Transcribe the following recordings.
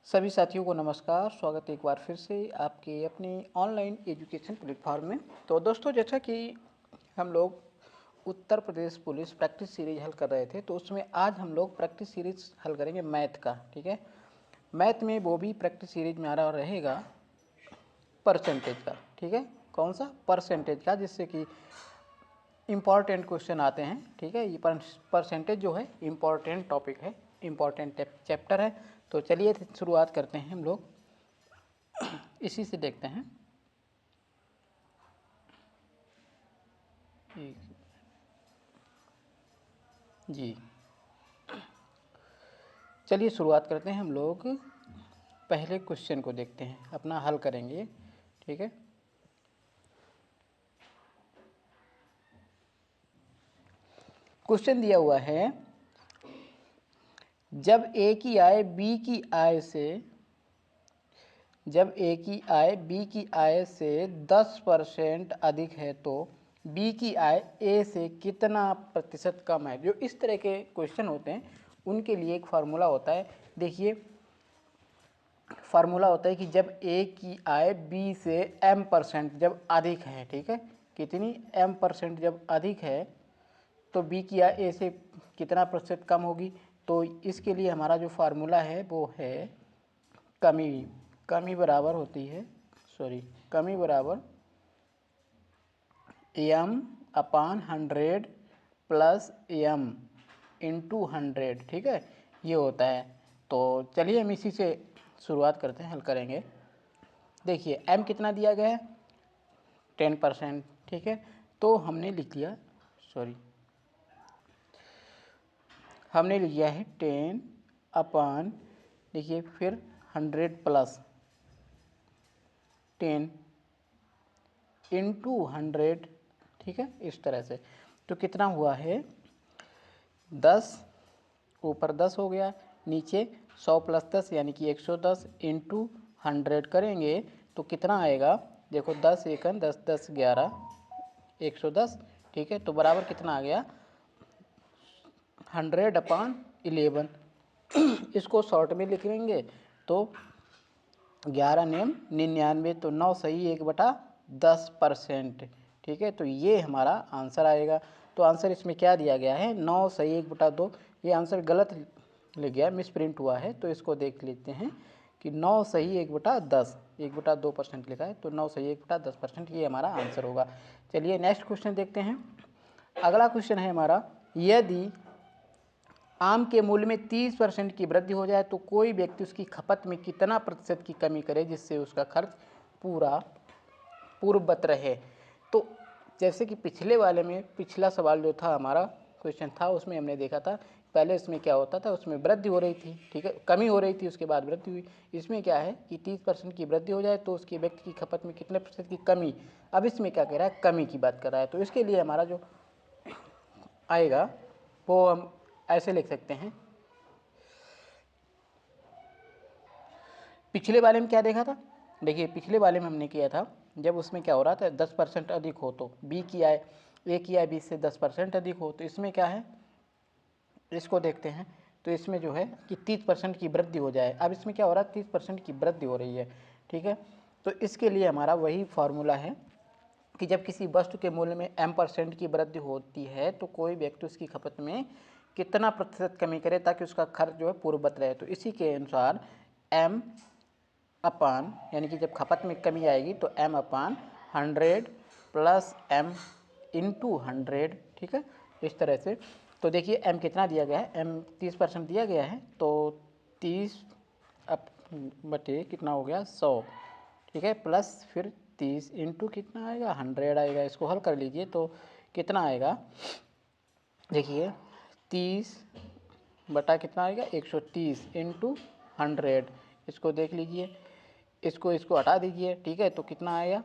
सभी साथियों को नमस्कार। स्वागत है एक बार फिर से आपके अपने ऑनलाइन एजुकेशन प्लेटफॉर्म में। तो दोस्तों, जैसा कि हम लोग Uttar Pradesh police practice series हल कर रहे थे, तो उसमें आज हम लोग प्रैक्टिस सीरीज हल करेंगे मैथ का। ठीक है, मैथ में वो भी प्रैक्टिस सीरीज में आ रहा रहेगा परसेंटेज का। ठीक है, कौन सा? परसेंटेज का, जिससे कि इम्पॉर्टेंट क्वेश्चन आते हैं। ठीक है, ये परसेंटेज जो है इम्पॉर्टेंट टॉपिक है, इम्पॉर्टेंट चैप्टर है। तो चलिए शुरुआत करते हैं हम लोग, इसी से देखते हैं। जी, चलिए शुरुआत करते हैं हम लोग। पहले क्वेश्चन को देखते हैं, अपना हल करेंगे। ठीक है, क्वेश्चन दिया हुआ है, जब ए की आय बी की आय से बी की आय से 10% अधिक है तो बी की आय ए से कितना प्रतिशत कम है। जो इस तरह के क्वेश्चन होते हैं उनके लिए एक फार्मूला होता है। देखिए, फार्मूला होता है कि जब ए की आय बी से m% जब अधिक है, ठीक है, कितनी m% जब अधिक है तो बी की आय ए से कितना प्रतिशत कम होगी। तो इसके लिए हमारा जो फार्मूला है वो है कमी बराबर होती है, कमी बराबर m/100 प्लस m इंटू 100। ठीक है, ये होता है। तो चलिए हम इसी से शुरुआत करते हैं, हल करेंगे। देखिए m कितना दिया गया है, 10%। ठीक है, तो हमने लिख लिया, हमने लिया है 10 देखिए फिर 100 प्लस 10 इंटू 100। ठीक है, इस तरह से। तो कितना हुआ है, 10 ऊपर 10 हो गया, नीचे 100 प्लस 10 यानी कि 110 इंटू 100 करेंगे तो कितना आएगा। देखो 10 एकन 10 10 11 110। ठीक है, तो बराबर कितना आ गया, 100/11। इसको शॉर्ट में लिख लेंगे तो 11 नेम 99, तो 9 सही 1/10%। ठीक है, तो ये हमारा आंसर आएगा। तो आंसर इसमें क्या दिया गया है, 9 सही 1/2। ये आंसर गलत लिख गया, मिस प्रिंट हुआ है, तो इसको देख लेते हैं कि 9 सही 1/10, 1/2% लिखा है, तो 9 सही 1/10%, ये हमारा आंसर होगा। चलिए नेक्स्ट क्वेश्चन देखते हैं। अगला क्वेश्चन है हमारा, यदि आम के मूल्य में 30% की वृद्धि हो जाए तो कोई व्यक्ति उसकी खपत में कितना प्रतिशत की कमी करे जिससे उसका खर्च पूर्ववत रहे। तो जैसे कि पिछले वाले में, पिछला सवाल जो था हमारा क्वेश्चन था, उसमें हमने देखा था पहले इसमें क्या होता था, उसमें वृद्धि हो रही थी। ठीक है, कमी हो रही थी, उसके बाद वृद्धि हुई। इसमें क्या है कि 30% की वृद्धि हो जाए तो उसके व्यक्ति की खपत में कितने प्रतिशत की कमी। अब इसमें क्या कह रहा है, कमी की बात कर रहा है। तो इसके लिए हमारा जो आएगा वो हम ऐसे लिख सकते हैं। पिछले वाले में क्या देखा था, देखिए पिछले वाले में हमने किया था, जब उसमें क्या हो रहा था 10% अधिक हो तो बी की आय, ए की आय 20 से 10% अधिक हो। तो इसमें क्या है, इसको देखते हैं। तो इसमें जो है कि 30% की वृद्धि हो जाए। अब इसमें क्या हो रहा है, 30% की वृद्धि हो रही है। ठीक है, तो इसके लिए हमारा वही फार्मूला है कि जब किसी वस्तु के मूल्य में m% की वृद्धि होती है तो कोई व्यक्ति उसकी खपत में कितना प्रतिशत कमी करे ताकि उसका खर्च जो है पूर्ववत रहे। तो इसी के अनुसार m अपान, यानी कि जब खपत में कमी आएगी तो m/100 प्लस m इंटू 100। ठीक है, इस तरह से। तो देखिए m कितना दिया गया है, m 30% दिया गया है, तो 30 बटे कितना हो गया 100। ठीक है, प्लस फिर 30 इंटू कितना आएगा 100 आएगा। इसको हल कर लीजिए तो कितना आएगा, देखिए 30 बटा कितना आएगा 130 इंटू 100। इसको देख लीजिए, इसको हटा दीजिए। ठीक है, तो कितना आया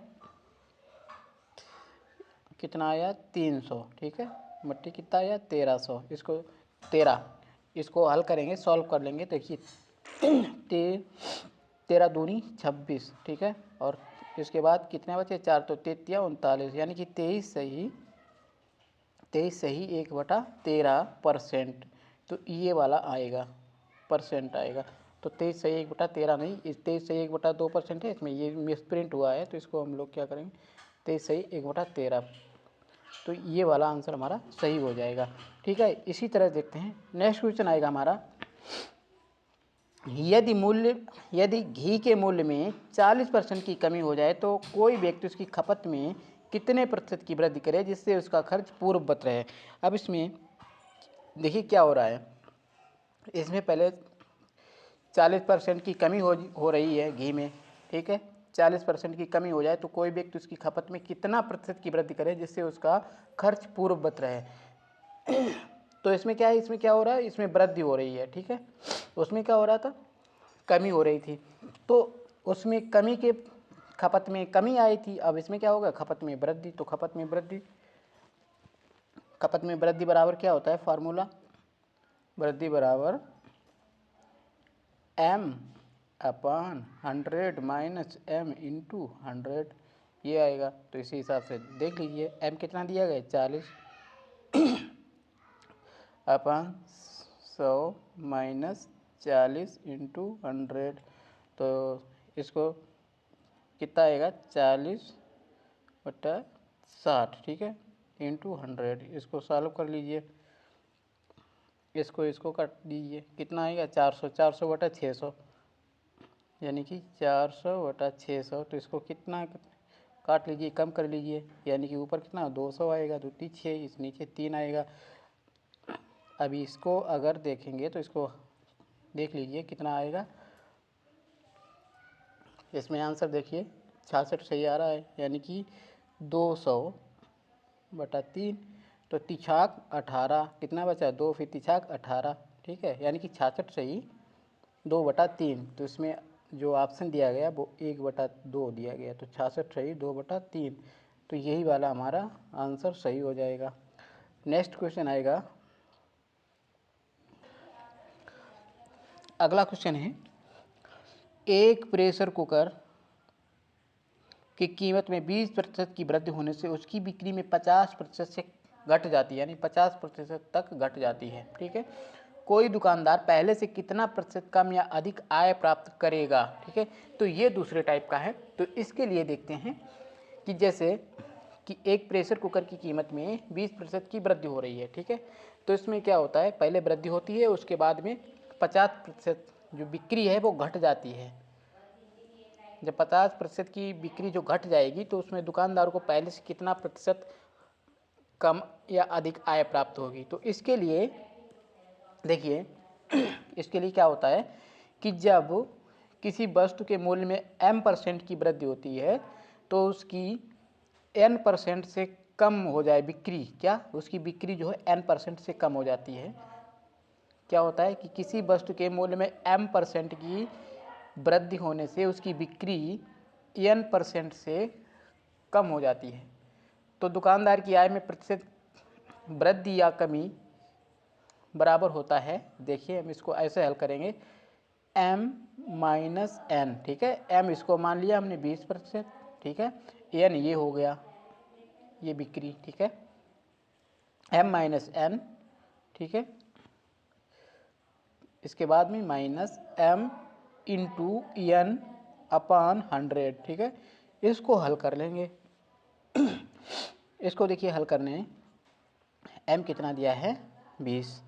300। ठीक है, मट्टी कितना आया 1300। इसको 13 हल करेंगे, सॉल्व कर लेंगे। देखिए 13 दूनी 26। ठीक है, और इसके बाद कितने बचे 4, तो 33 यानी कि 23 सही 1/13%। तो ये वाला आएगा, परसेंट आएगा। तो 23 सही 1/13 नहीं, इस 23 सही 1/2% है, इसमें ये मिसप्रिंट हुआ है, तो इसको हम लोग क्या करेंगे 23 सही 1/13, तो ये वाला आंसर हमारा सही हो जाएगा। ठीक है, इसी तरह देखते हैं नेक्स्ट क्वेश्चन आएगा हमारा, यदि घी के मूल्य में 40% की कमी हो जाए तो कोई व्यक्ति उसकी खपत में कितने प्रतिशत की वृद्धि करे जिससे उसका खर्च पूर्ववत रहे। अब इसमें देखिए क्या हो रहा है, इसमें पहले 40% की कमी हो रही है घी में, ठीक है, 40% की कमी हो जाए तो कोई व्यक्ति उसकी खपत में कितना प्रतिशत की वृद्धि करे जिससे उसका खर्च पूर्ववत रहे। तो इसमें क्या है, इसमें क्या हो रहा है, इसमें वृद्धि हो रही है, ठीक है, उसमें क्या हो रहा था, कमी हो रही थी, तो उसमें कमी के खपत में कमी आई थी, अब इसमें क्या होगा, खपत में वृद्धि, तो खपत में वृद्धि बराबर क्या होता है फार्मूला, वृद्धि बराबर m/100 माइनस m इंटू 100, ये आएगा। तो इसी हिसाब से देख लीजिए m कितना दिया गया 40/100 माइनस 40 इंटू 100, तो इसको कितना आएगा 40/60, ठीक है, इंटू 100, इसको सॉल्व कर लीजिए, इसको काट दीजिए, कितना आएगा 400/600, यानी कि 400/600, तो इसको कितना काट लीजिए, कम कर लीजिए, यानी कि ऊपर कितना 200 आएगा, 2 3 6, इस नीचे 3 आएगा। अभी इसको अगर देखेंगे तो इसको देख लीजिए कितना आएगा, इसमें आंसर देखिए 66 सही आ रहा है, यानी कि 200/3, तो तिछाक 18, कितना बचा 2, फिर तिछाक 18, ठीक है, यानी कि 66 सही 2/3, तो इसमें जो ऑप्शन दिया गया वो 1/2 दिया गया, तो 66 सही 2/3, तो यही वाला हमारा आंसर सही हो जाएगा। नेक्स्ट क्वेश्चन आएगा, अगला क्वेश्चन है, एक प्रेशर कुकर की कीमत में 20% की वृद्धि होने से उसकी बिक्री में 50% से घट जाती है, यानी 50% तक घट जाती है, ठीक है, कोई दुकानदार पहले से कितना प्रतिशत कम या अधिक आय प्राप्त करेगा, ठीक है, तो ये दूसरे टाइप का है। तो इसके लिए देखते हैं कि जैसे कि एक प्रेशर कुकर की कीमत में 20% की वृद्धि हो रही है, ठीक है, तो इसमें क्या होता है, पहले वृद्धि होती है, उसके बाद में 50% जो बिक्री है वो घट जाती है। जब 50% की बिक्री जो घट जाएगी तो उसमें दुकानदार को पहले से कितना प्रतिशत कम या अधिक आय प्राप्त होगी। तो इसके लिए देखिए इसके लिए क्या होता है कि जब किसी वस्तु के मूल्य में m% की वृद्धि होती है तो उसकी n% से कम हो जाए बिक्री, क्या उसकी बिक्री जो है n% से कम हो जाती है। क्या होता है कि किसी वस्तु के मूल्य में m% की वृद्धि होने से उसकी बिक्री n% से कम हो जाती है। तो दुकानदार की आय में प्रतिशत वृद्धि या कमी बराबर होता है, देखिए हम इसको ऐसे हल करेंगे m माइनस n, ठीक है, m इसको मान लिया हमने 20%, ठीक है, n ये हो गया ये बिक्री, ठीक है, m माइनस n, ठीक है, इसके बाद में माइनस m इंटू n/100, ठीक है, इसको हल कर लेंगे। इसको देखिए हल करने m कितना दिया है 20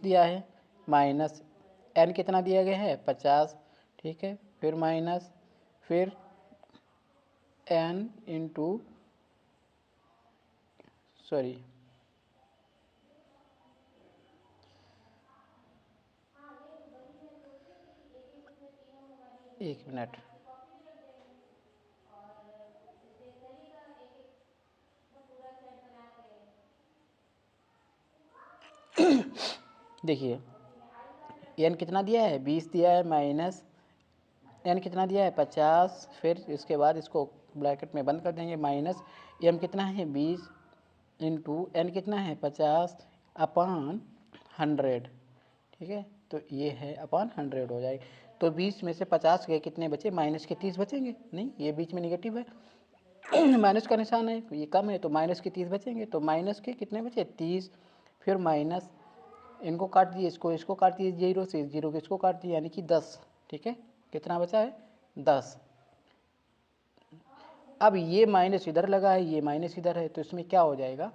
दिया है, माइनस n कितना दिया गया है 50, ठीक है, फिर माइनस फिर n इंटू सॉरी एक मिनट, देखिए n कितना दिया है 20 दिया है, माइनस n कितना दिया है 50, फिर इसके बाद इसको ब्रैकेट में बंद कर देंगे, माइनस m कितना है 20 इंटू n कितना है 50/100, ठीक है, तो ये है /100 हो जाएगा। तो 20 में से 50 गए, कितने बचे माइनस के 30 बचेंगे, नहीं ये बीच में निगेटिव है माइनस का निशान है, ये कम है तो माइनस के 30 बचेंगे, तो माइनस के कितने बचे 30, फिर माइनस इनको काट दिए, इसको काट दिए 0 से, 0 को इसको काट दिए, यानी कि 10। ठीक है, कितना बचा है 10। अब ये माइनस इधर लगा है, ये माइनस इधर है, तो इसमें क्या हो जाएगा,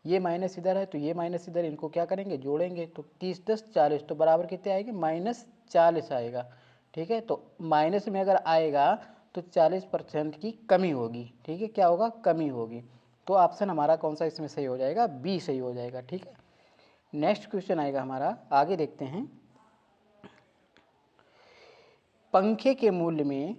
ये माइनस इधर है तो ये माइनस इधर, इनको क्या करेंगे जोड़ेंगे, तो 30 10 40, तो बराबर कितने आएंगे -40 आएगा। ठीक है, तो माइनस में अगर आएगा तो 40% की कमी होगी। ठीक है, क्या होगा, कमी होगी। तो ऑप्शन हमारा कौन सा इसमें सही हो जाएगा, बी सही हो जाएगा। ठीक है, नेक्स्ट क्वेश्चन आएगा हमारा, आगे देखते हैं। पंखे के मूल्य में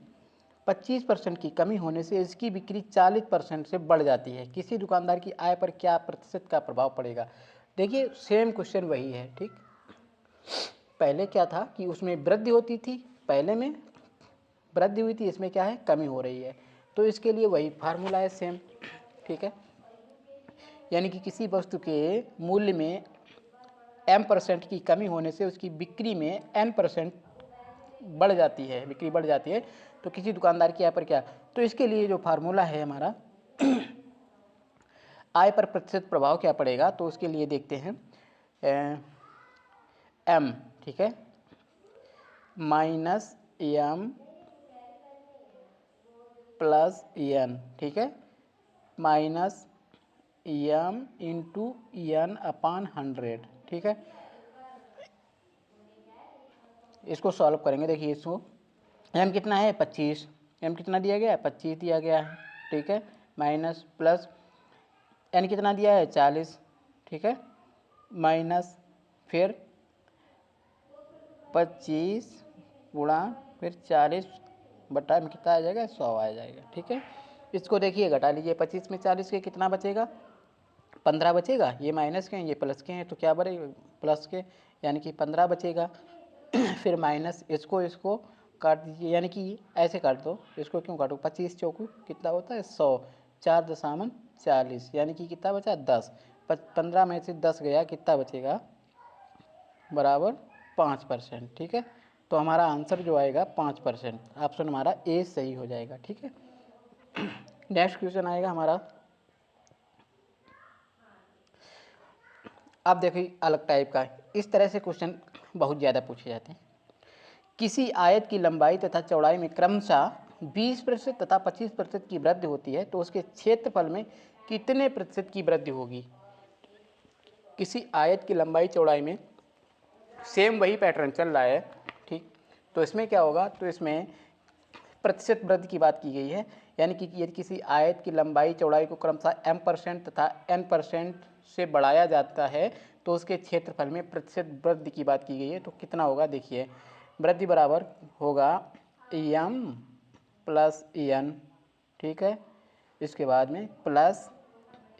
25% की कमी होने से इसकी बिक्री 40% से बढ़ जाती है, किसी दुकानदार की आय पर क्या प्रतिशत का प्रभाव पड़ेगा। देखिए सेम क्वेश्चन वही है। ठीक, पहले क्या था कि उसमें वृद्धि होती थी, पहले में वृद्धि हुई थी, इसमें क्या है, कमी हो रही है, तो इसके लिए वही फार्मूला है सेम। ठीक है, यानी कि किसी वस्तु के मूल्य में m% की कमी होने से उसकी बिक्री में n% बढ़ जाती है, बिक्री बढ़ जाती है, तो किसी दुकानदार की आय पर क्या, तो इसके लिए जो फार्मूला है हमारा आय पर प्रतिशत प्रभाव क्या पड़ेगा, तो उसके लिए देखते हैं m। ठीक है, -m प्लस n। ठीक है, -m इंटू n अपान 100। ठीक है, इसको सॉल्व करेंगे। देखिए इसको m कितना है 25, m कितना दिया गया है 25 दिया गया है। ठीक है, माइनस प्लस n कितना दिया है 40। ठीक है, माइनस फिर 25 गुणा फिर 40 बटा में कितना आ जाएगा 100 आ जाएगा। ठीक है, इसको देखिए घटा लीजिए, 25 में 40 के कितना बचेगा 15 बचेगा, ये माइनस के हैं ये प्लस के हैं, तो क्या बनेगा प्लस के, यानी कि 15 बचेगा। फिर माइनस इसको काट दीजिए, यानी कि ऐसे काट दो, इसको क्यों काटो, 25 चौकू कितना होता है 100, 4.40, यानी कि कितना बचा 10। 15 में से 10 गया, कितना बचेगा बराबर 5%। ठीक है, तो हमारा आंसर जो आएगा 5%, ऑप्शन हमारा ए सही हो जाएगा। ठीक है, नेक्स्ट क्वेश्चन आएगा हमारा, अब देखिए अलग टाइप का, इस तरह से क्वेश्चन बहुत ज़्यादा पूछे जाते हैं। किसी आयत की लंबाई तथा चौड़ाई में क्रमशः 20% तथा 25% की वृद्धि होती है, तो उसके क्षेत्रफल में कितने प्रतिशत की वृद्धि होगी। किसी आयत की लंबाई चौड़ाई में सेम वही पैटर्न चल रहा है। ठीक, तो इसमें क्या होगा, तो इसमें प्रतिशत वृद्धि की बात की गई है, यानी कि यदि किसी आयत की लंबाई चौड़ाई को क्रमशः m% तथा n% से बढ़ाया जाता है, तो उसके क्षेत्रफल में प्रतिशत वृद्धि की बात की गई है। तो कितना होगा, देखिए वृद्धि बराबर होगा m प्लस n। ठीक है, इसके बाद में प्लस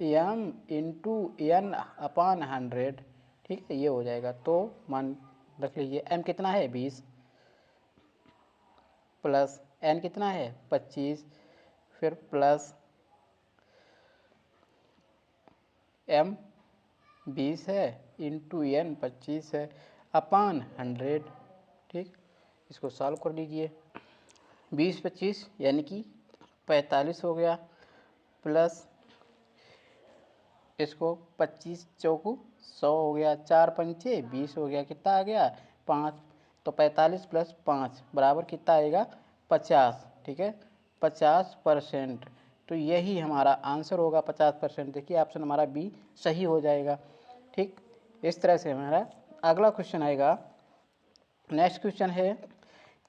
m इंटू n अपान 100। ठीक है, ये हो जाएगा, तो मान रख लीजिए m कितना है 20 प्लस n कितना है 25, फिर प्लस m 20 है इंटू n 25 है अपान 100। ठीक, इसको सॉल्व कर लीजिए, 20 25 यानी कि 45 हो गया, प्लस इसको 25 चौकू 100 हो गया, 4 पंचे 20 हो गया, कितना आ गया 5, तो 45 प्लस 5 बराबर कितना आएगा 50। ठीक है, 50%, तो यही हमारा आंसर होगा 50%। देखिए ऑप्शन हमारा बी सही हो जाएगा। ठीक, इस तरह से हमारा अगला क्वेश्चन आएगा। नेक्स्ट क्वेश्चन है,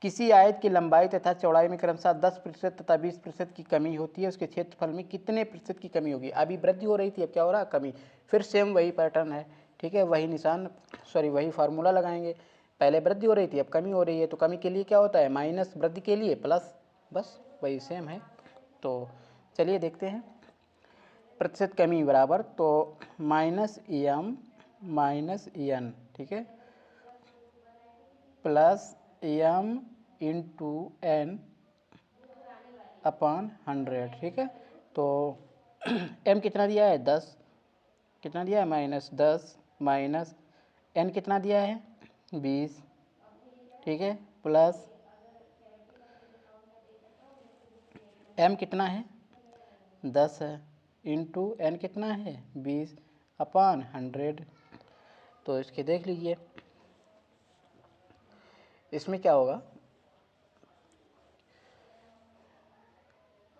किसी आयत की लंबाई तथा चौड़ाई में क्रमशः 10% तथा 20% की कमी होती है, उसके क्षेत्रफल में कितने प्रतिशत की कमी होगी। अभी वृद्धि हो रही थी, अब क्या हो रहा है कमी, फिर सेम वही पैटर्न है। ठीक है, वही निशान वही फार्मूला लगाएंगे, पहले वृद्धि हो रही थी अब कमी हो रही है, तो कमी के लिए क्या होता है माइनस, वृद्धि के लिए प्लस, बस वही सेम है। तो चलिए देखते हैं, प्रतिशत कमी बराबर, तो -m -n। ठीक है, प्लस m इंटू n अपान 100। ठीक है, तो m कितना दिया है 10, कितना दिया है -10, माइनस n कितना दिया है 20। ठीक है, प्लस m कितना है 10 है, इंटू n कितना है 20 अपान 100। तो इसके देख लीजिए, इसमें क्या होगा,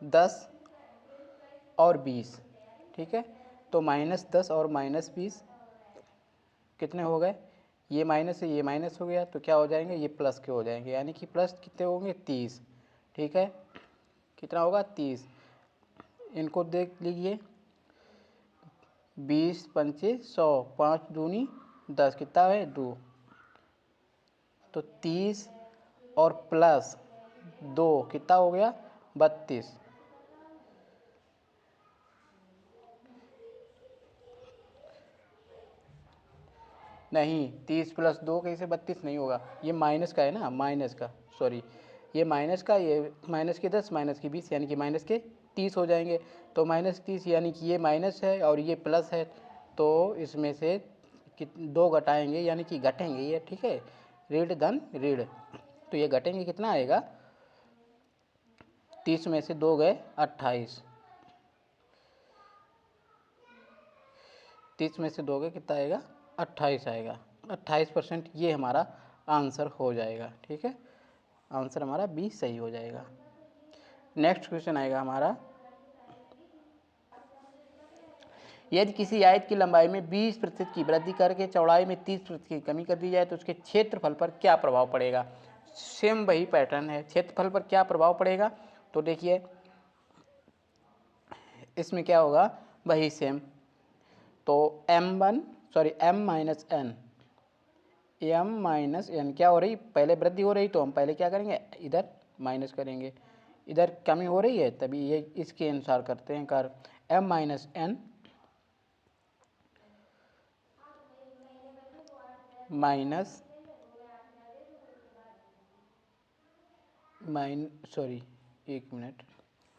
10 और 20, ठीक है। तो -10 और -20 कितने हो गए, ये माइनस से ये माइनस हो गया तो क्या हो जाएंगे, ये प्लस के हो जाएंगे, यानी कि प्लस कितने होंगे, 30, ठीक है। कितना होगा, 30। इनको देख लीजिए, 20 पंचे 100, 5 दूनी 10, कितना है 2, तो 30 और प्लस 2 कितना हो गया, 32। नहीं, 30 प्लस 2 कैसे 32 नहीं होगा, ये माइनस का है ना, माइनस का, सॉरी, ये माइनस का, ये माइनस के 10 माइनस के 20 यानी कि माइनस के 30 हो जाएंगे। तो -30 यानी कि ये माइनस है और ये प्लस है, तो इसमें से 2 घटाएंगे यानी कि घटेंगे ये, ठीक है। ऋण धन ऋण, तो ये घटेंगे, कितना आएगा, 30 में से 2 गए 28, 30 में से 2 गए कितना आएगा, 28 आएगा। 28% ये हमारा आंसर हो जाएगा, ठीक है। आंसर हमारा बी सही हो जाएगा। नेक्स्ट क्वेश्चन आएगा हमारा, यदि किसी आयत की लंबाई में 20% की वृद्धि करके चौड़ाई में 30% की कमी कर दी जाए तो उसके क्षेत्रफल पर क्या प्रभाव पड़ेगा। सेम वही पैटर्न है, क्षेत्रफल पर क्या प्रभाव पड़ेगा, तो देखिए इसमें क्या होगा, वही सेम, तो m-n क्या हो रही, पहले वृद्धि हो रही तो हम पहले क्या करेंगे, इधर माइनस करेंगे, इधर कमी हो रही है तभी ये इसके अनुसार करते हैं कार्य। m-n माइनस सॉरी, एक मिनट,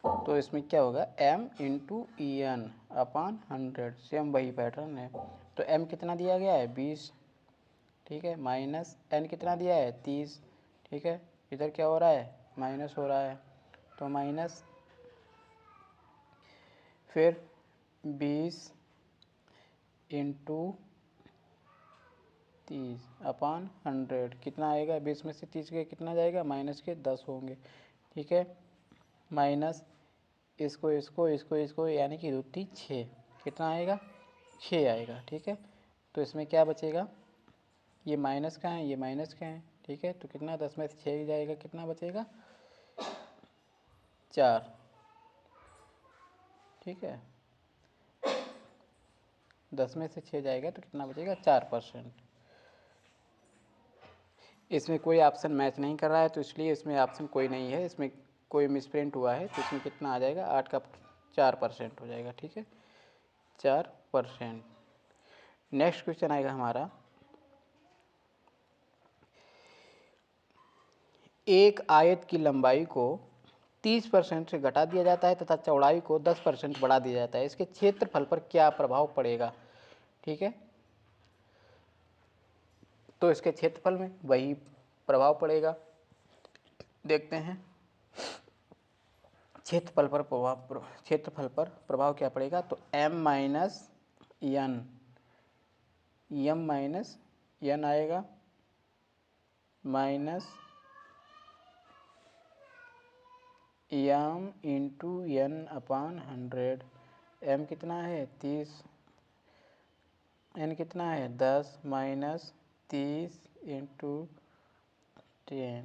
तो इसमें क्या होगा, m इंटू ई एन अपान 100, सेम वही पैटर्न है। तो m कितना दिया गया है, 20, ठीक है, माइनस n कितना दिया है, 30, ठीक है। इधर क्या हो रहा है, माइनस हो रहा है, तो माइनस, फिर 20 इंटू 30 अपान 100, कितना आएगा, 20 में से 30 के कितना जाएगा, माइनस के 10 होंगे, ठीक है। माइनस इसको इसको इसको इसको यानी कि 6, कितना आएगा, 6 आएगा, ठीक है। तो इसमें क्या बचेगा, ये माइनस का है, ये माइनस का है, ठीक है। तो कितना, 10 में से 6 जाएगा, कितना बचेगा, 4, ठीक है। 10 में से 6 जाएगा तो कितना बचेगा, 4%। इसमें कोई ऑप्शन मैच नहीं कर रहा है तो इसलिए इसमें ऑप्शन कोई नहीं है, इसमें कोई मिसप्रिंट हुआ है, तो इसमें कितना आ जाएगा, 8 का 4% हो जाएगा, ठीक है, 4%। नेक्स्ट क्वेश्चन आएगा हमारा, एक आयत की लंबाई को 30% से घटा दिया जाता है तथा चौड़ाई को 10% बढ़ा दिया जाता है, इसके क्षेत्रफल पर क्या प्रभाव पड़ेगा, ठीक है। तो इसके क्षेत्रफल में वही प्रभाव पड़ेगा, देखते हैं क्षेत्रफल पर प्रभाव क्या पड़ेगा, तो m-n आएगा, माइनस m इंटू n अपान 100, m कितना है 30, n कितना है 10, माइनस 30 इंटू 10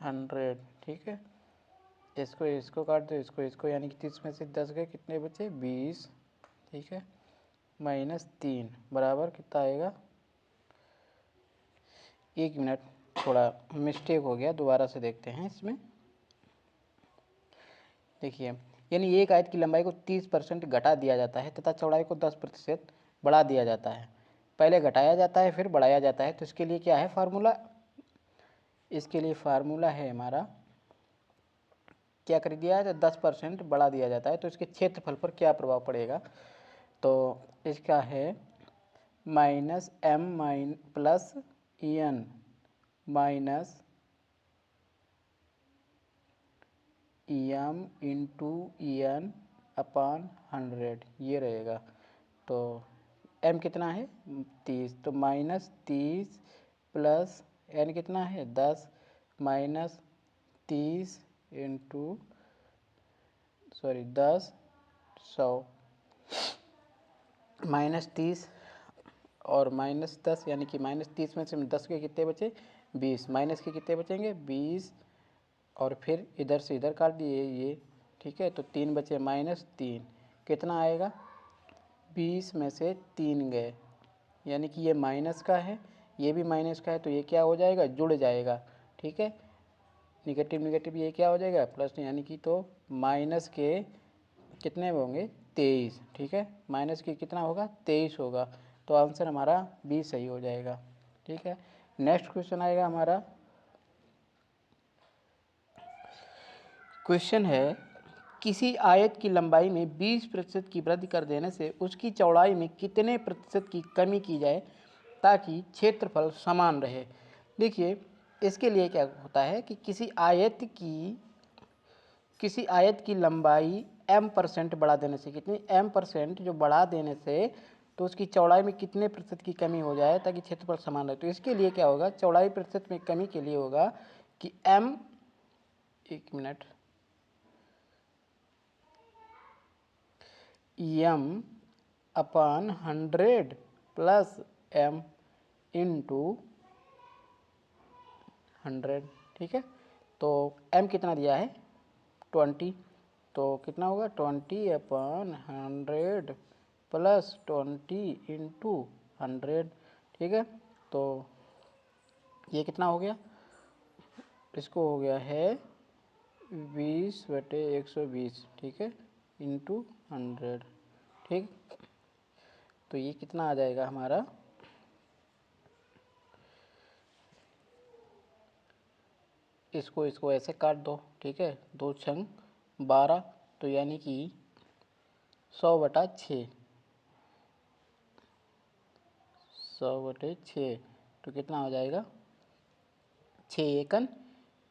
100, ठीक है। इसको इसको काट दो, इसको इसको, यानी कि 30 में से 10 गए, कितने बचे 20, ठीक है, माइनस 3 बराबर कितना आएगा, एक मिनट, थोड़ा मिस्टेक हो गया, दोबारा से देखते हैं इसमें। देखिए, यानी एक आयत की लंबाई को 30% घटा दिया जाता है तथा चौड़ाई को 10% बढ़ा दिया जाता है, पहले घटाया जाता है फिर बढ़ाया जाता है, तो इसके लिए क्या है फार्मूला, इसके लिए फार्मूला है हमारा, क्या कर दिया है, 10% बढ़ा दिया जाता है, तो इसके क्षेत्रफल पर क्या प्रभाव पड़ेगा, तो इसका है minus m plus n minus m into n अपान 100, ये रहेगा। तो m कितना है 30, तो -30 प्लस n कितना है 10 -30 इंटू 10 100 -30 और -10 यानी कि -30 में से 10 के कितने बचे 20, माइनस के कितने बचेंगे 20 और फिर इधर से इधर काट दिए ये, ठीक है। तो 3 बचे -3 कितना आएगा 20 में से 3 गए, यानी कि ये माइनस का है ये भी माइनस का है, तो ये क्या हो जाएगा जुड़ जाएगा, ठीक है। निगेटिव निगेटिव ये क्या हो जाएगा प्लस, यानी कि तो माइनस के कितने होंगे 23, ठीक है। माइनस के कितना होगा 23 होगा, तो आंसर हमारा बी सही हो जाएगा, ठीक है। नेक्स्ट क्वेश्चन आएगा हमारा, क्वेश्चन है किसी आयत की लंबाई में 20% की वृद्धि कर देने से उसकी चौड़ाई में कितने प्रतिशत की कमी की जाए ताकि क्षेत्रफल समान रहे। देखिए इसके लिए क्या होता है कि किसी आयत की लंबाई m% बढ़ा देने से, कितनी m% जो बढ़ा देने से, तो उसकी चौड़ाई में कितने प्रतिशत की कमी हो जाए ताकि क्षेत्रफल समान रहे। तो इसके लिए क्या होगा, चौड़ाई प्रतिशत में कमी के लिए होगा कि एक minute m/100 plus m into 100, ठीक है। तो m कितना दिया है 20, तो कितना होगा 20/100 प्लस 20 इंटू 100, ठीक है। तो ये कितना हो गया, इसको हो गया है 20/120, ठीक है, इंटू 100, ठीक। तो ये कितना आ जाएगा हमारा, इसको ऐसे काट दो, ठीक है, 2 छंग 12, तो यानी कि 100/6, 100/6, तो कितना हो जाएगा 6 एकन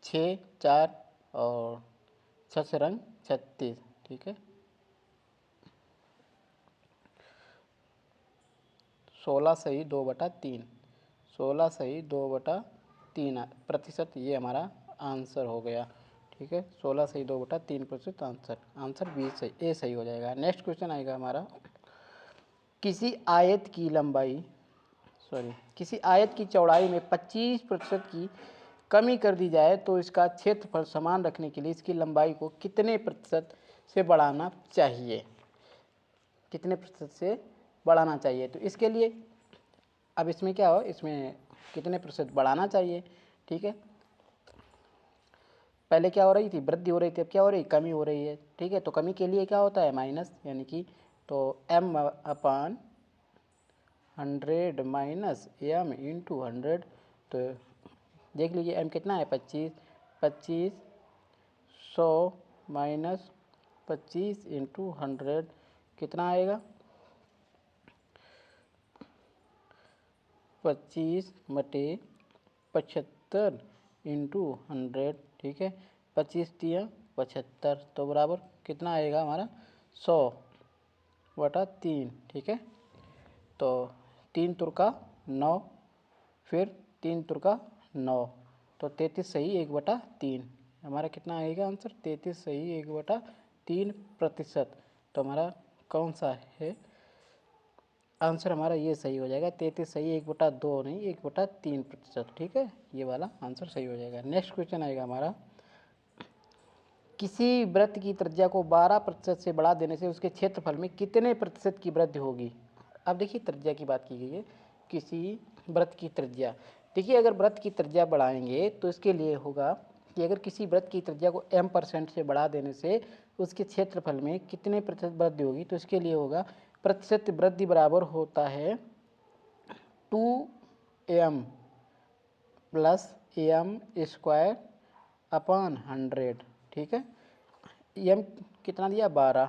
6 4 और 6 से रंग 36, ठीक है। 16 सही 2/3, 16 सही 2/3 प्रतिशत, ये हमारा आंसर हो गया, ठीक है। 16 सही 2/3% आंसर बी सही, ए सही हो जाएगा। नेक्स्ट क्वेश्चन आएगा हमारा, किसी आयत की चौड़ाई में 25% की कमी कर दी जाए तो इसका क्षेत्रफल समान रखने के लिए इसकी लंबाई को कितने प्रतिशत से बढ़ाना चाहिए, कितने प्रतिशत से बढ़ाना चाहिए। तो इसके लिए अब इसमें क्या हो, इसमें कितने प्रतिशत बढ़ाना चाहिए, ठीक है। पहले क्या हो रही थी वृद्धि हो रही थी, अब क्या हो रही कमी हो रही है, ठीक है। तो कमी के लिए क्या होता है माइनस, यानी कि तो m/100 माइनस m इंटू 100, तो देख लीजिए m कितना है 25, 100 माइनस 25 इंटू 100 कितना आएगा 25/75 इंटू 100, ठीक है। 25 तिया 75, तो बराबर कितना आएगा हमारा 100/3, ठीक है। तो 3 तुरका 9, फिर 3 तुरका 9, तो 33 सही 1/3, हमारा कितना आएगा आंसर 33 सही 1/3 प्रतिशत। तो हमारा कौन सा है आंसर, हमारा ये सही हो जाएगा 33 सही 1/2 नहीं 1/3 प्रतिशत, ठीक है। ये वाला आंसर सही हो जाएगा। नेक्स्ट क्वेश्चन आएगा हमारा, किसी वृत्त की त्रिज्या को 12% से बढ़ा देने से उसके क्षेत्रफल में कितने प्रतिशत की वृद्धि होगी। अब देखिए त्रिज्या की बात की गई है, किसी वृत्त की त्रिज्या, देखिए अगर वृत्त की त्रिज्या बढ़ाएंगे तो इसके लिए होगा कि अगर किसी वृत्त की त्रिज्या को m% से बढ़ा देने से उसके क्षेत्रफल में कितने प्रतिशत वृद्धि होगी। तो इसके लिए होगा प्रतिशत वृद्धि बराबर होता है 2m प्लस m²/100, ठीक है। m कितना दिया 12,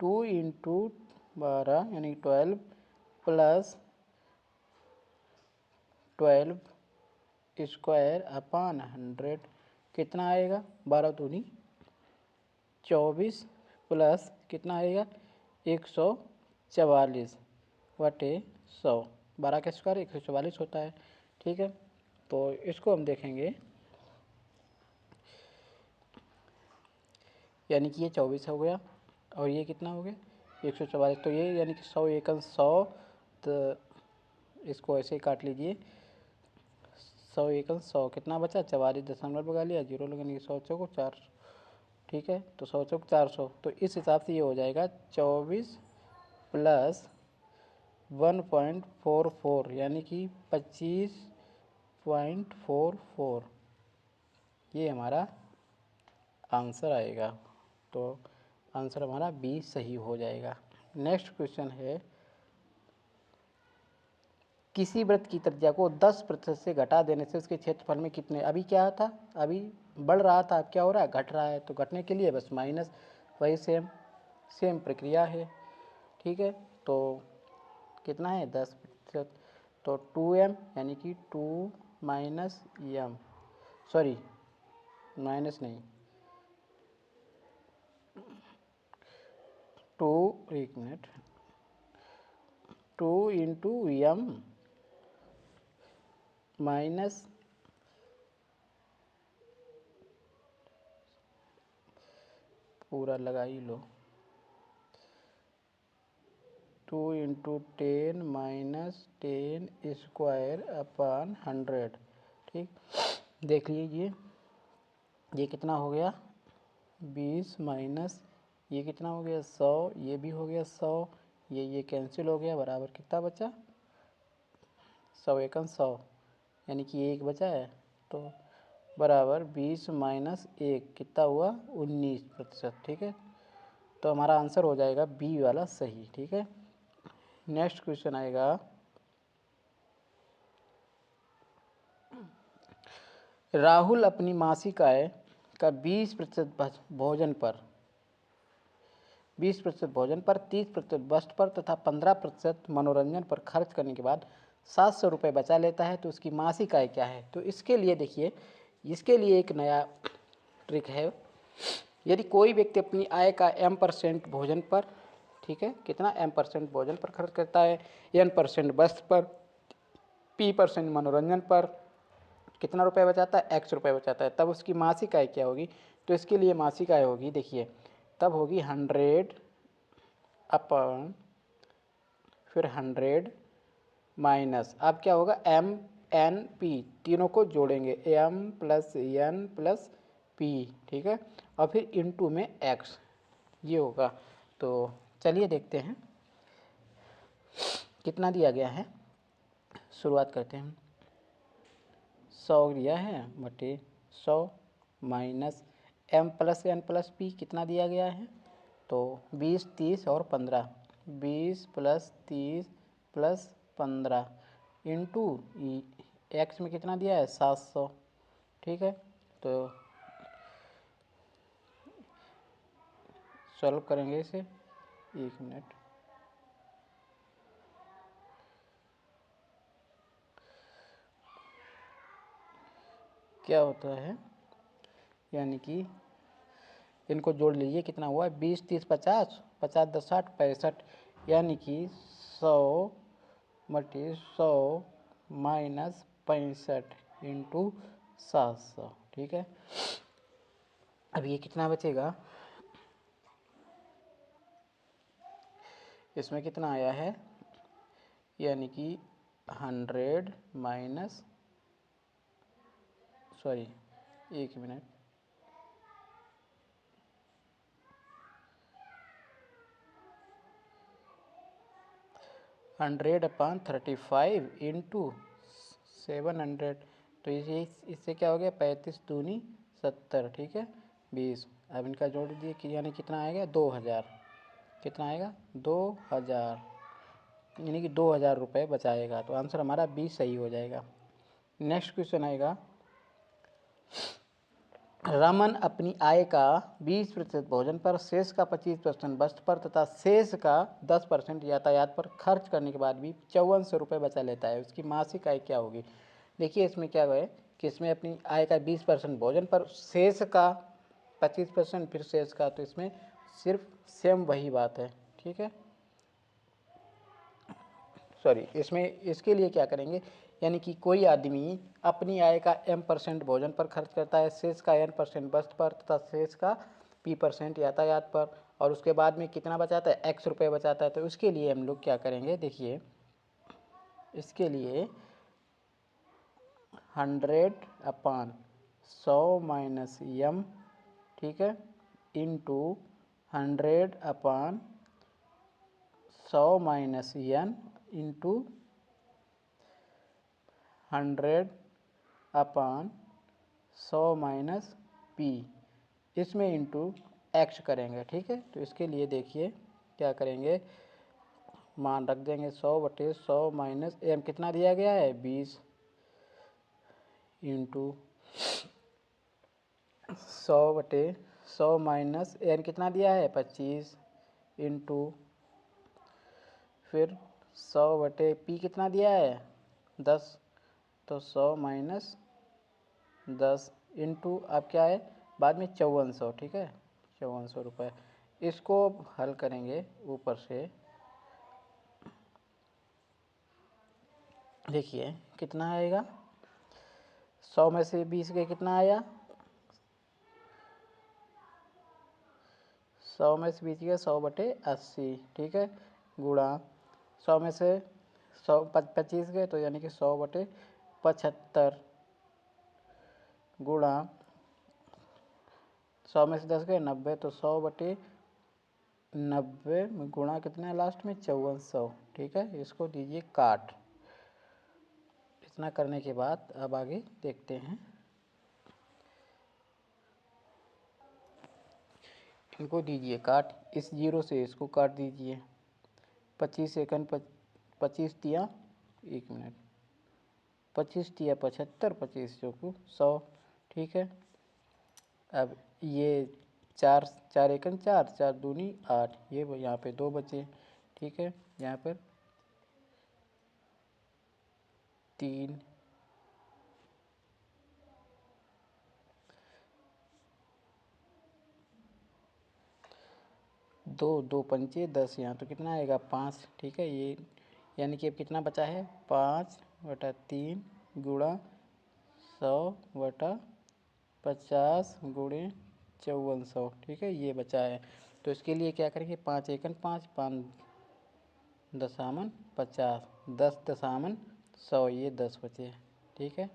2 इंटू 12 यानी 12 प्लस 12² कितना आएगा 12 दूनी 24 प्लस कितना आएगा 144, बटे 100, 12 का स्क्वायर 144 होता है। ठीक है, तो इसको हम देखेंगे, यानी कि ये 24 हो गया और ये कितना हो गया 144, तो ये यानी कि 100 एकम 100, तो इसको ऐसे ही काट लीजिए, 100 एकम 100 कितना बचा 44 दशमलव लगा लिया, जीरो लगाने 100 चौको 400। ठीक है, तो 100 चौक 400, तो इस हिसाब से ये हो जाएगा 24 प्लस 1.44 यानी कि 25.44, ये हमारा आंसर आएगा। तो आंसर हमारा बी सही हो जाएगा। नेक्स्ट क्वेश्चन है, किसी वृत्त की त्रिज्या को 10% से घटा देने से उसके क्षेत्रफल में कितने, अभी क्या था, अभी बढ़ रहा था, अब क्या हो रहा है, घट रहा है, तो घटने के लिए बस माइनस, वही सेम प्रक्रिया है। ठीक है, तो कितना है 10%, तो 2m यानी कि 2 माइनस एम, सॉरी माइनस नहीं, 2, एक मिनट, 2 इंटू एम माइनस पूरा लगा ही लो, 2 इंटू 10 माइनस 10 स्क्वायर अपॉन 100। ठीक, देख लीजिए ये कितना हो गया 20 माइनस ये कितना हो गया 100, ये भी हो गया 100, ये कैंसिल हो गया, बराबर कितना बचा 100 एकम 100, यानी कि एक बचा है, तो बराबर 20 माइनस 1 कितना हुआ 19%। ठीक है, तो हमारा आंसर हो जाएगा बी वाला सही। ठीक है, नेक्स्ट क्वेश्चन आएगा, राहुल अपनी मासिक आय का 20% भोजन पर 20% भोजन पर, 30% वस्त्र पर तथा 15% मनोरंजन पर खर्च करने के बाद 700 रुपये बचा लेता है, तो उसकी मासिक आय क्या है। तो इसके लिए देखिए, इसके लिए एक नया ट्रिक है। यदि कोई व्यक्ति अपनी आय का m% भोजन पर, ठीक है, कितना m% भोजन पर खर्च करता है, n% वस्त्र पर, p% मनोरंजन पर, कितना रुपये बचाता है x रुपये बचाता है, तब उसकी मासिक आय क्या होगी। तो इसके लिए मासिक आय होगी, देखिए तब होगी 100 अपॉन फिर 100 माइनस, अब क्या होगा एम एन पी, तीनों को जोड़ेंगे M plus N plus P. ठीक है, और फिर इनटू में एक्स, ये होगा। तो चलिए देखते हैं कितना दिया गया है, शुरुआत करते हैं। 100 दिया है बटे 100 minus M plus N plus P कितना दिया गया है, तो 20 30 और 15, 20 प्लस 30 प्लस 15 इंटू एक्स में कितना दिया है 700। ठीक है, तो सॉल्व करेंगे इसे, एक मिनट, क्या होता है, यानी कि इनको जोड़ लीजिए, कितना हुआ 20 30 50, 50 10 60 65, यानी कि 100 बटे 100 माइनस 65 इंटू 700। ठीक है, अब ये कितना बचेगा, इसमें कितना आया है, यानी कि 100 माइनस, सॉरी एक मिनट, 100 अपॉन 35 इंटू 700, तो इससे क्या हो गया 35 दूनी 70। ठीक है, 20, अब इनका जोड़ दीजिए कि यानी कितना आएगा 2000, कितना आएगा 2000, यानी कि 2000 रुपये बचाएगा। तो आंसर हमारा बी सही हो जाएगा। नेक्स्ट क्वेश्चन आएगा, रमन अपनी आय का 20% भोजन पर, शेष का 25% वस्त्र पर तथा शेष का 10% यातायात पर खर्च करने के बाद भी 5400 रुपये बचा लेता है, उसकी मासिक आय क्या होगी। देखिए इसमें क्या है कि इसमें अपनी आय का 20% भोजन पर, शेष का 25% फिर शेष का, तो इसमें सिर्फ सेम वही बात है। ठीक है, सॉरी इसमें इसके लिए क्या करेंगे, यानी कि कोई आदमी अपनी आय का m% भोजन पर खर्च करता है, शेष का n% वस्त्र पर तथा शेष का p% यातायात पर, और उसके बाद में कितना बचाता है, x रुपये बचाता है। तो उसके लिए हम लोग क्या करेंगे, देखिए इसके लिए 100/100 माइनस m, ठीक है, into 100/100 minus n into 100/100 minus p, इसमें इंटू x करेंगे, ठीक है। तो इसके लिए देखिए क्या करेंगे, मान रख देंगे 100/100 माइनस m कितना दिया गया है 20, इंटू 100/100 माइनस n कितना दिया है 25, इंटू फिर 100/p कितना दिया है 10, तो 100 माइनस 10 इंटू अब क्या है बाद में 5400, ठीक है, 5400 रुपये। इसको हल करेंगे ऊपर से, देखिए कितना आएगा, 100 में से 20 के कितना आया, 100 में से 20 के 100/80, ठीक है, गुणा 100 में से 125 गए तो यानी कि 100/75, गुणा 100 में से 10 गए 90, तो 100/90 में गुणा कितना है लास्ट में 5400, ठीक है। इसको दीजिए काट। इतना करने के बाद अब आगे देखते हैं, इनको दीजिए काट, इस जीरो से इसको काट दीजिए, 25 सेकंड 25 तिया 1 मिनट, 25 तिया 75, 25 चौकू 100, ठीक है। अब ये 4 4 एकन 4, 4 दूनी 8, ये यहाँ पे 2 बचे, ठीक है, यहाँ पर 3, 2 2 पंचे 10, यहाँ तो कितना आएगा 5, ठीक है। ये यानी कि अब कितना बचा है 5/3 गुणा 100/50 गुणे 5400, ठीक है, ये बचा है। तो इसके लिए क्या करेंगे, 5 एकन 5, 5 दशामन 50, 10 दशामन 100, ये 10 बचे, ठीक है।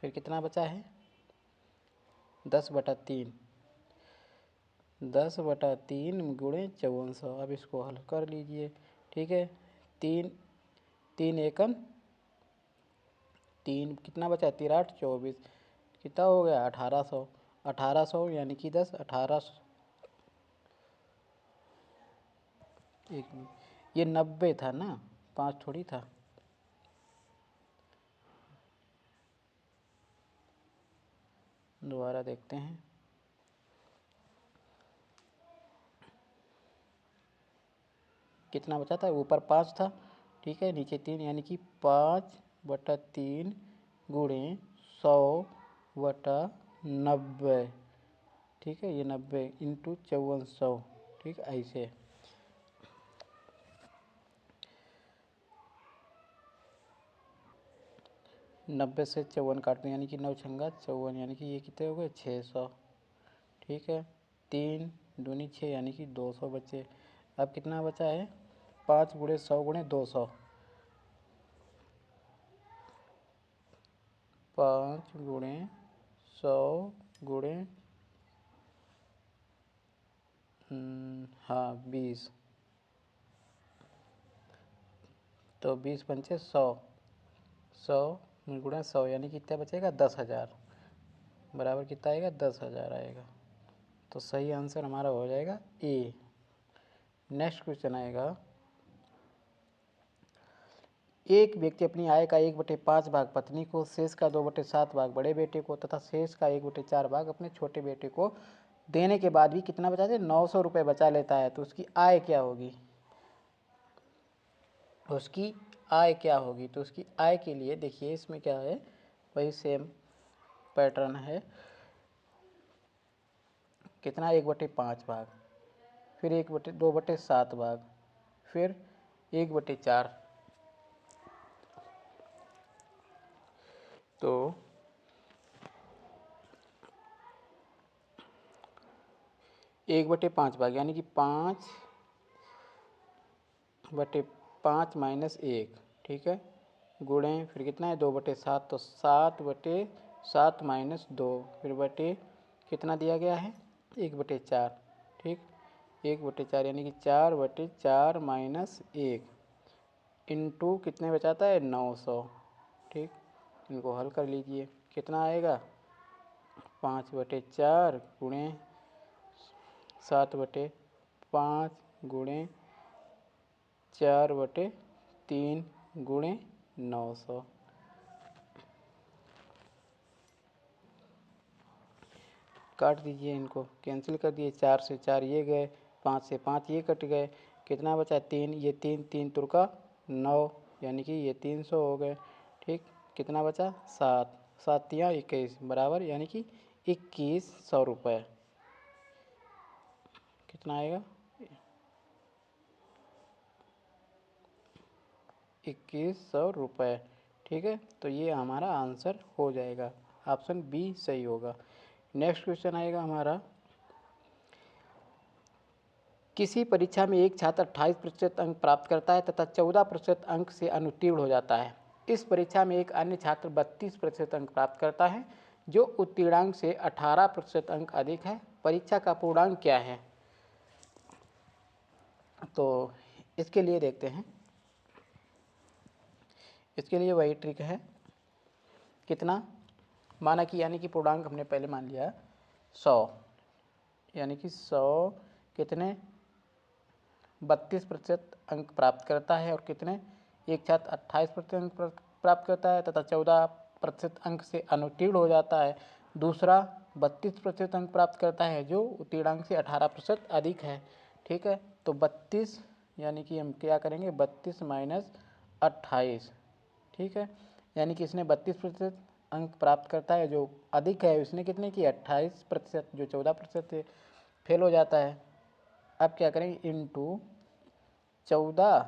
फिर कितना बचा है 10/3, 10/3 गुणे 5400। अब इसको हल कर लीजिए, ठीक है। 3 3 एकम 3 कितना बचा 3 8 24, कितना हो गया 1800, 1800 यानी कि 10 1800, एक ये 90 था ना, 5 थोड़ी था, दोबारा देखते हैं, कितना बचा था, ऊपर 5 था, ठीक है, नीचे 3, यानी कि 5/3 गुणे 100/90, ठीक है, ये 90 इंटू 5400, ठीक है, ऐसे 90 से 54 काटते हैं, यानी कि 9 छंगा 54, यानी कि ये कितने हो गए 600, ठीक है। 3 दूनी 6 यानी कि 200 बचे। अब कितना बचा है 5 गुणे 100 गुणे 200, 5 गुणे 100 गुणे हाँ 20, तो 20 पंचे 100, 100 गुणा 100 यानी कितना बचेगा 10,000, बराबर कितना आएगा 10,000 आएगा। तो सही आंसर हमारा हो जाएगा ए। नेक्स्ट क्वेश्चन आएगा, एक व्यक्ति अपनी आय का 1/5 भाग पत्नी को, शेष का 2/7 भाग बड़े बेटे को तथा शेष का 1/4 भाग अपने छोटे बेटे को देने के बाद भी कितना बचा दे 900 रुपये बचा लेता है, तो उसकी आय क्या होगी, उसकी आय क्या होगी। तो उसकी आय के लिए देखिए इसमें क्या है, वही सेम पैटर्न है, कितना 1/5 भाग, फिर 2/7 भाग, फिर 1/4, तो 1/5 भाग यानी कि 5/5 माइनस 1, ठीक है, गुणे फिर कितना है 2/7, तो 7/7 माइनस 2, फिर बटे कितना दिया गया है 1/4, ठीक, 1/4 यानी कि 4/4 माइनस 1 इंटू कितने बचाता है 900, ठीक। इनको हल कर लीजिए, कितना आएगा 5/4 गुणे 7/5 गुणे 4/3 गुणे 900। काट दीजिए, इनको कैंसिल कर दिए, 4 से 4 ये गए, 5 से 5 ये कट गए, कितना बचा 3, ये 3 3 तुरका 9 यानी कि ये 300 हो गए, ठीक। कितना बचा 7 7 या 21 बराबर यानी कि 2100 रुपये। कितना आएगा 2100 रुपये, ठीक है। तो ये हमारा आंसर हो जाएगा, ऑप्शन बी सही होगा। नेक्स्ट क्वेश्चन आएगा हमारा, किसी परीक्षा में एक छात्र 28% अंक प्राप्त करता है तथा 14% अंक से अनुत्तीर्ण हो जाता है। इस परीक्षा में एक अन्य छात्र 32% अंक प्राप्त करता है जो उत्तीर्णांक से 18% अंक अधिक है। परीक्षा का पूर्णांक क्या है? तो इसके लिए देखते हैं, इसके लिए वही ट्रिक है, कितना माना कि यानी कि पूर्णांक हमने पहले मान लिया 100, यानी कि 100 कितने 32% अंक प्राप्त करता है और कितने एक छात्र 28% अंक प्राप्त करता है तथा 14% अंक से अनुत्तीर्ण हो जाता है। दूसरा 32% अंक प्राप्त करता है जो उत्तीर्णांक से 18% अधिक है, ठीक है। तो 32 यानी कि हम क्या करेंगे 32 माइनस 28, ठीक है, यानी कि इसने 32% अंक प्राप्त करता है जो अधिक है, उसने कितने की 28% जो 14% फेल हो जाता है। अब क्या करेंगे इंटू 14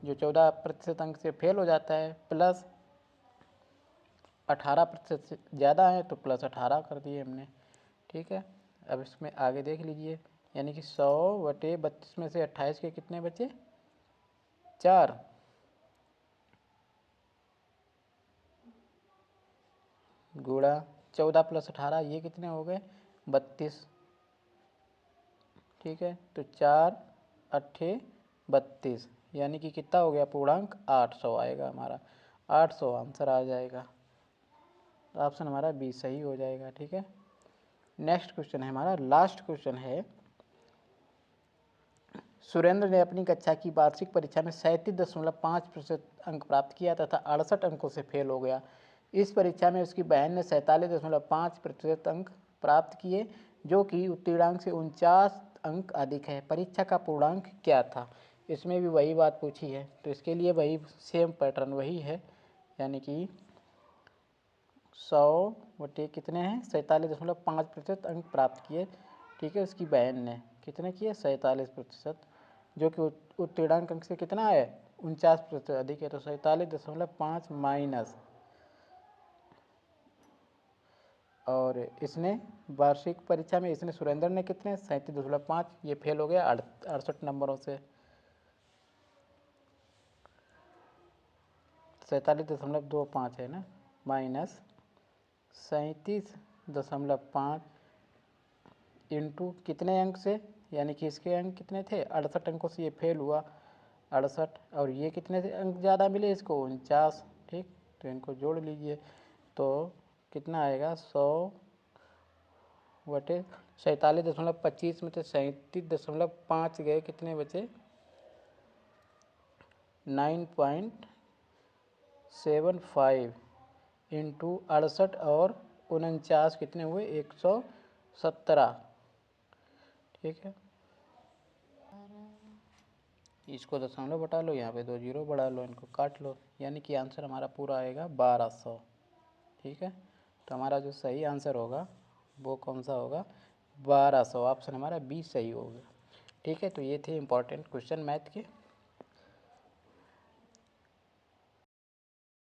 जो 14% अंक से फेल हो जाता है प्लस 18% से ज़्यादा है तो प्लस 18 कर दिए हमने, ठीक है। अब इसमें आगे देख लीजिए, यानी कि 100/32 में से 28 के कितने बचे 4, गुणा 14 + 18 ये कितने हो गए 32, ठीक है। तो 4 8 32 यानी कि कितना हो गया पूर्णांक 800 आएगा हमारा, 800 आंसर आ जाएगा। तो ऑप्शन हमारा बी सही हो जाएगा, ठीक है। नेक्स्ट क्वेश्चन है हमारा, लास्ट क्वेश्चन है, सुरेंद्र ने अपनी कक्षा की वार्षिक परीक्षा में 37.5% अंक प्राप्त किया तथा 68 अंकों से फेल हो गया। इस परीक्षा में उसकी बहन ने 47.5% अंक प्राप्त किए जो कि उत्तीर्णांक से 49 अंक अधिक है। परीक्षा का पूर्णांक क्या था? इसमें भी वही बात पूछी है, तो इसके लिए वही सेम पैटर्न वही है, यानी कि 100 कितने हैं 47.5% अंक प्राप्त किए, ठीक है। उसकी बहन ने कितने किए 47%, जो कि उत्तीर्णांक अंक से कितना है 49% अधिक है, तो 47.5 माइनस, और इसने वार्षिक परीक्षा में इसने सुरेंद्र ने कितने 37.5, ये फेल हो गया 68 नंबरों से, 47.25 है ना, माइनस 37.5 इंटू कितने अंक से, यानी कि इसके अंक कितने थे 68 अंकों से ये फेल हुआ 68, और ये कितने से अंक ज़्यादा मिले इसको 49, ठीक। तो इनको जोड़ लीजिए तो कितना आएगा 100/47.25 में से 37.5 गए, कितने बचे 9.75 इंटू 68 और 49 कितने हुए 117, ठीक है। इसको दशमलव बटा लो, यहाँ पे 2 जीरो बढ़ा लो, इनको काट लो, यानी कि आंसर हमारा पूरा आएगा 1200, ठीक है। तो हमारा जो सही आंसर होगा वो कौन सा होगा 1200, ऑप्शन हमारा बी सही होगा, ठीक है। तो ये थे इम्पॉर्टेंट क्वेश्चन मैथ के।